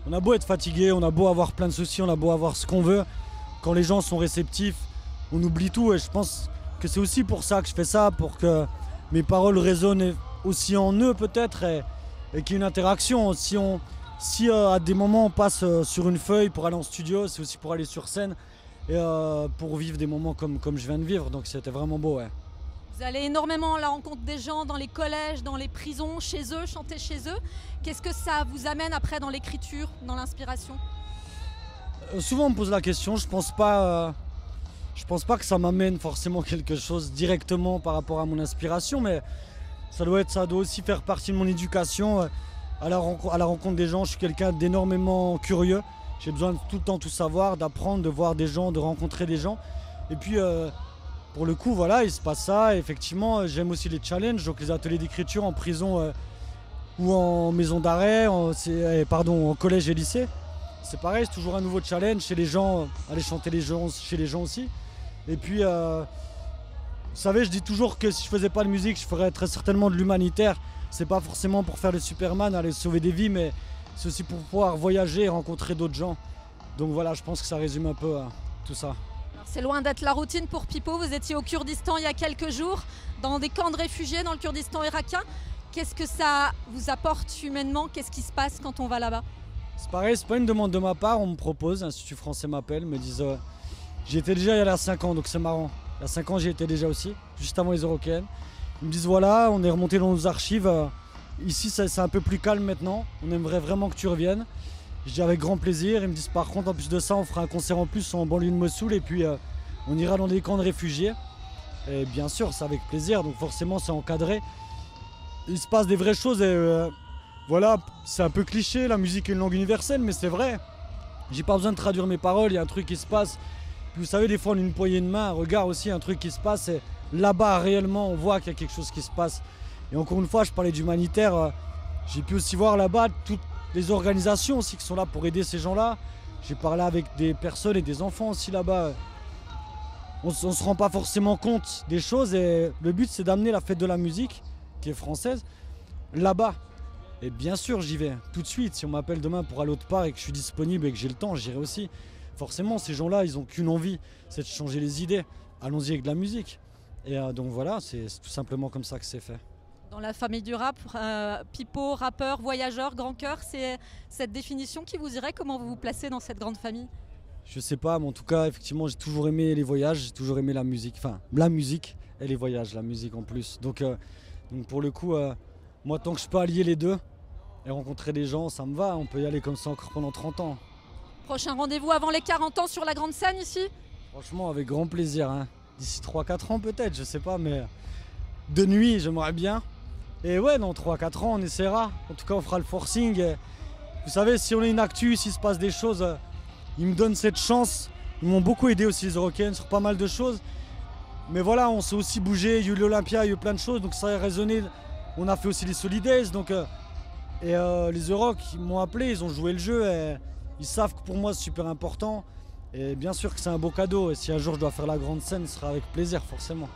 On a beau être fatigué, on a beau avoir plein de soucis, on a beau avoir ce qu'on veut. Quand les gens sont réceptifs, on oublie tout. Et je pense que c'est aussi pour ça que je fais ça, pour que mes paroles résonnent aussi en eux peut-être et qu'il y ait une interaction. Si à des moments on passe sur une feuille pour aller en studio, c'est aussi pour aller sur scène et pour vivre des moments comme je viens de vivre. Donc c'était vraiment beau, ouais. Vous allez énormément à la rencontre des gens dans les collèges, dans les prisons, chez eux, chanter chez eux. Qu'est-ce que ça vous amène après dans l'écriture, dans l'inspiration? Souvent on me pose la question, je pense pas que ça m'amène forcément quelque chose directement par rapport à mon inspiration, mais ça doit aussi faire partie de mon éducation. À la rencontre des gens, je suis quelqu'un d'énormément curieux. J'ai besoin de tout le temps tout savoir, d'apprendre, de voir des gens, de rencontrer des gens. Et puis pour le coup, voilà, il se passe ça. Et effectivement, j'aime aussi les challenges, donc les ateliers d'écriture en prison ou en maison d'arrêt, en collège et lycée. C'est pareil, c'est toujours un nouveau challenge chez les gens, aller chanter chez les gens aussi. Et puis, vous savez, je dis toujours que si je faisais pas de musique, je ferais très certainement de l'humanitaire. C'est pas forcément pour faire le Superman, aller sauver des vies, mais c'est aussi pour pouvoir voyager et rencontrer d'autres gens. Donc voilà, je pense que ça résume un peu tout ça. C'est loin d'être la routine pour Pipo. Vous étiez au Kurdistan il y a quelques jours, dans des camps de réfugiés dans le Kurdistan irakien. Qu'est-ce que ça vous apporte humainement? Qu'est-ce qui se passe quand on va là-bas? C'est pareil, c'est pas une demande de ma part, on me propose, l'Institut français m'appelle, me disent j'y étais déjà il y a 5 ans, donc c'est marrant. Il y a 5 ans j'y étais déjà aussi, juste avant les Européennes. Ils me disent voilà, on est remonté dans nos archives, ici c'est un peu plus calme maintenant, on aimerait vraiment que tu reviennes. Je dis avec grand plaisir, ils me disent par contre en plus de ça on fera un concert en plus en banlieue de Mossoul et puis on ira dans des camps de réfugiés. Et bien sûr c'est avec plaisir, donc forcément c'est encadré. Il se passe des vraies choses et voilà, c'est un peu cliché, la musique est une langue universelle mais c'est vrai. J'ai pas besoin de traduire mes paroles, il y a un truc qui se passe. Puis vous savez des fois on a une poignée de main, un regard aussi, un truc qui se passe et là-bas réellement on voit qu'il y a quelque chose qui se passe. Et encore une fois je parlais d'humanitaire, j'ai pu aussi voir là-bas toutes les organisations aussi qui sont là pour aider ces gens-là. J'ai parlé avec des personnes et des enfants aussi là-bas. On se rend pas forcément compte des choses et le but c'est d'amener la fête de la musique, qui est française, là-bas. Et bien sûr j'y vais tout de suite. Si on m'appelle demain pour aller autre part et que je suis disponible et que j'ai le temps, j'irai aussi. Forcément ces gens-là ils ont qu'une envie, c'est de changer les idées. Allons-y avec de la musique. Et donc voilà, c'est tout simplement comme ça que c'est fait. Dans la famille du rap, Pipo, rappeur, voyageur, grand cœur, c'est cette définition qui vous irait? Comment vous vous placez dans cette grande famille? Je sais pas, mais en tout cas, effectivement, j'ai toujours aimé les voyages, j'ai toujours aimé la musique. Enfin, la musique et les voyages, la musique en plus. Donc pour le coup, moi, tant que je peux allier les deux et rencontrer des gens, ça me va. On peut y aller comme ça encore pendant 30 ans. Prochain rendez-vous avant les 40 ans sur la grande scène ici? Franchement, avec grand plaisir. Hein. D'ici 3-4 ans peut-être, je sais pas, mais de nuit, j'aimerais bien. Et ouais, dans 3-4 ans, on essaiera. En tout cas, on fera le forcing. Et vous savez, si on a une actu, s'il se passe des choses, ils me donnent cette chance. Ils m'ont beaucoup aidé aussi, les Européennes, sur pas mal de choses. Mais voilà, on s'est aussi bougé. Il y a eu l'Olympia, il y a eu plein de choses. Donc ça a résonné. On a fait aussi les Solidays. Les Euroc, ils m'ont appelé, ils ont joué le jeu. Et ils savent que pour moi, c'est super important. Et bien sûr que c'est un beau cadeau. Et si un jour je dois faire la grande scène, ce sera avec plaisir, forcément.